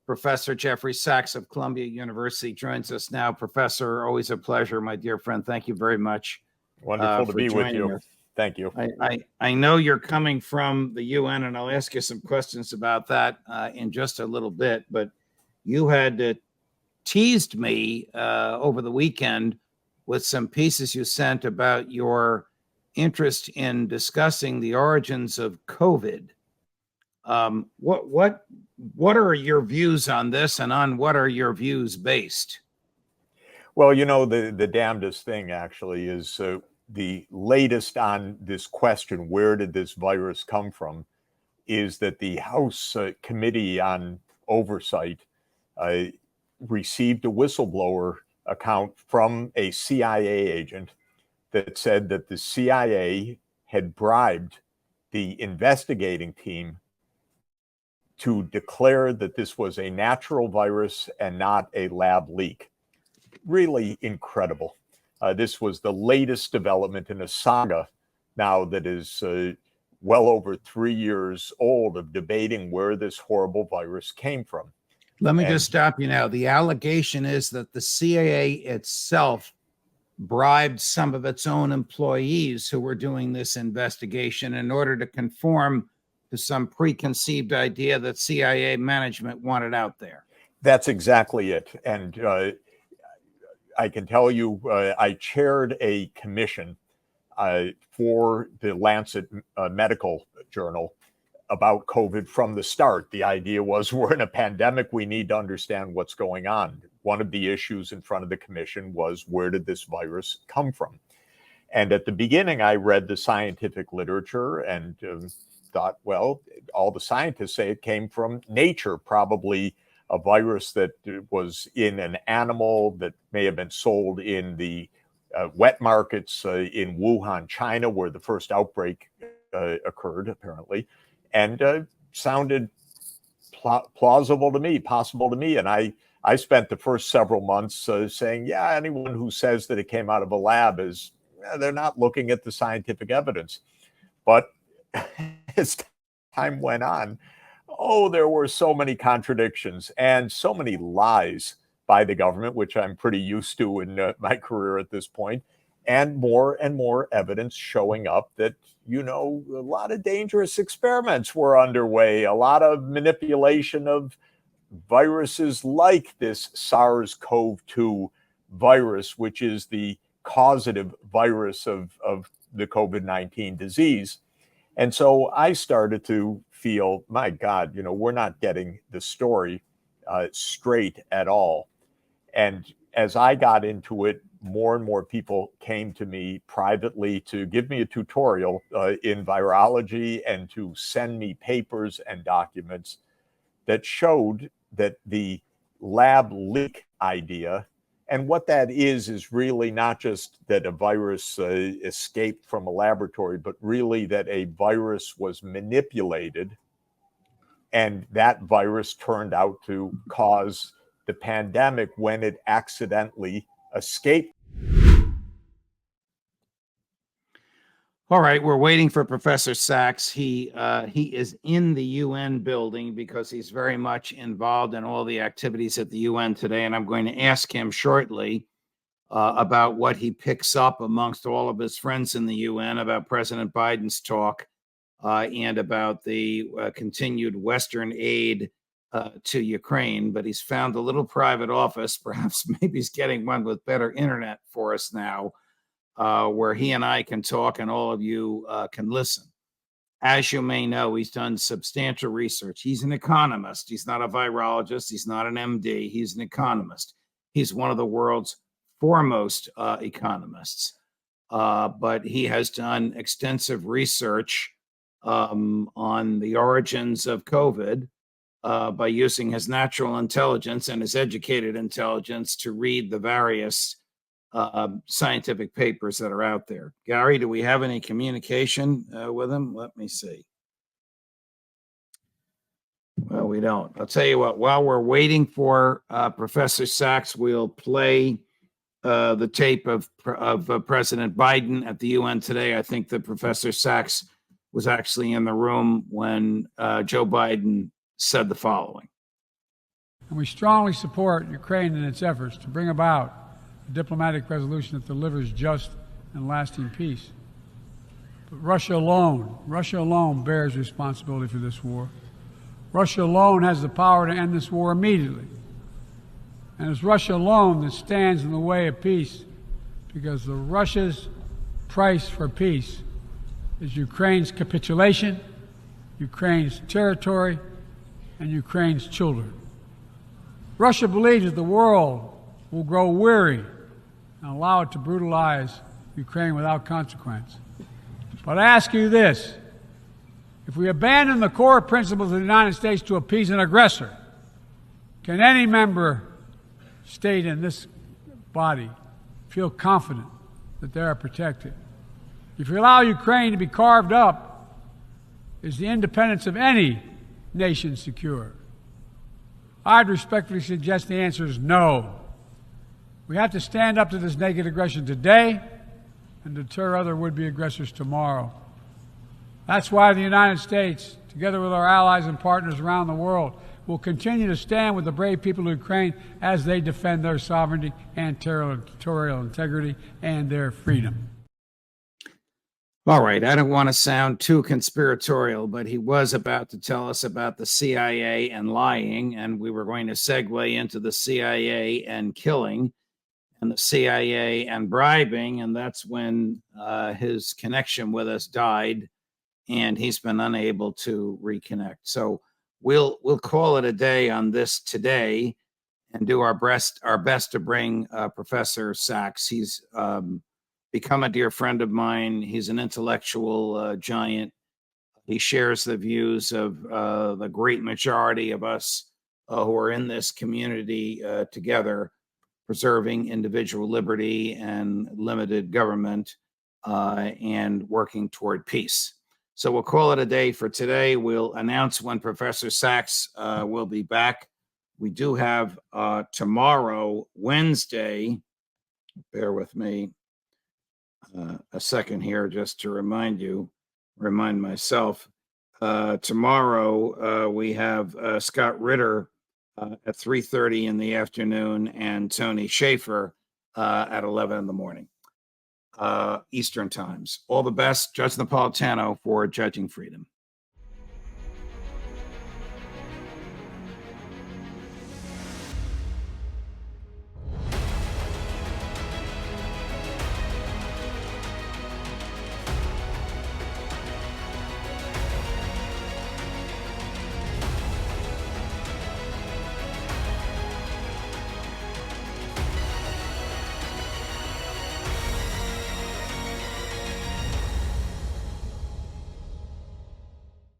Professor Jeffrey Sachs of Columbia University joins us now. Professor, always a pleasure, my dear friend. Thank you very much. Wonderful to be with you. Us. Thank you. I know you're coming from the UN, and I'll ask you some questions about that in just a little bit, but you had teased me over the weekend with some pieces you sent about your interest in discussing the origins of COVID. What are your views on this, and on what are your views based? Well, you know, the damnedest thing actually is the latest on this question, where did this virus come from, is that the House Committee on Oversight received a whistleblower account from a CIA agent that said that the CIA had bribed the investigating team to declare that this was a natural virus and not a lab leak. Really incredible. This was the latest development in a saga now that is well over 3 years old of debating where this horrible virus came from. Let me just stop you now. The allegation is that the CIA itself bribed some of its own employees who were doing this investigation in order to conform to some preconceived idea that CIA management wanted out there. That's exactly it. And I can tell you, I chaired a commission for the Lancet Medical Journal about COVID from the start. The idea was, we're in a pandemic, we need to understand what's going on. One of the issues in front of the commission was, where did this virus come from? And at the beginning, I read the scientific literature and thought, well, all the scientists say it came from nature, probably a virus that was in an animal that may have been sold in the wet markets in Wuhan, China, where the first outbreak occurred, apparently, and sounded plausible to me, possible to me. And I spent the first several months saying, yeah, anyone who says that it came out of a lab is, they're not looking at the scientific evidence. But as time went on, there were so many contradictions and so many lies by the government, which I'm pretty used to in my career at this point, and more evidence showing up that, you know, a lot of dangerous experiments were underway, a lot of manipulation of viruses like this SARS-CoV-2 virus, which is the causative virus of the COVID-19 disease. And so I started to feel, my God, you know, we're not getting the story straight at all. And as I got into it, more and more people came to me privately to give me a tutorial in virology and to send me papers and documents that showed that the lab leak idea, and what that is really not just that a virus escaped from a laboratory, but really that a virus was manipulated, and that virus turned out to cause the pandemic when it accidentally escaped. All right, we're waiting for Professor Sachs. He is in the UN building because he's very much involved in all the activities at the UN today, and I'm going to ask him shortly about what he picks up amongst all of his friends in the UN about President Biden's talk and about the continued Western aid to Ukraine. But he's found a little private office, perhaps maybe he's getting one with better internet for us now, where he and I can talk and all of you can listen. As you may know, he's done substantial research. He's an economist. He's not a virologist. He's not an MD. He's an economist. He's one of the world's foremost economists. But he has done extensive research on the origins of COVID by using his natural intelligence and his educated intelligence to read the various scientific papers that are out there. Gary, do we have any communication with him? Let me see. Well, we don't. I'll tell you what, while we're waiting for Professor Sachs, we'll play the tape of President Biden at the UN today. I think that Professor Sachs was actually in the room when Joe Biden said the following. and we strongly support Ukraine in its efforts to bring about a diplomatic resolution that delivers just and lasting peace. But Russia alone bears responsibility for this war. Russia alone has the power to end this war immediately. And it's Russia alone that stands in the way of peace, because Russia's price for peace is Ukraine's capitulation, Ukraine's territory, and Ukraine's children. Russia believes that the world will grow weary and allow it to brutalize Ukraine without consequence. But I ask you this: if we abandon the core principles of the United States to appease an aggressor, can any member state in this body feel confident that they are protected? If you allow Ukraine to be carved up, is the independence of any nation secure? I'd respectfully suggest the answer is no. We have to stand up to this naked aggression today and deter other would-be aggressors tomorrow. That's why the United States, together with our allies and partners around the world, will continue to stand with the brave people of Ukraine as they defend their sovereignty and territorial integrity and their freedom. All right, I don't want to sound too conspiratorial, but he was about to tell us about the CIA and lying, and we were going to segue into the CIA and killing and the CIA and bribing, and that's when his connection with us died, and he's been unable to reconnect. So we'll call it a day on this today and do our best to bring Professor Sachs. He's become a dear friend of mine. He's an intellectual giant. He shares the views of the great majority of us who are in this community together, preserving individual liberty and limited government and working toward peace. So we'll call it a day for today. We'll announce when Professor Sachs will be back. We do have tomorrow, Wednesday, bear with me a second here just to remind myself. Tomorrow we have Scott Ritter at 3:30 in the afternoon and Tony Schaefer at 11 in the morning, Eastern times. All the best, Judge Napolitano for Judging Freedom.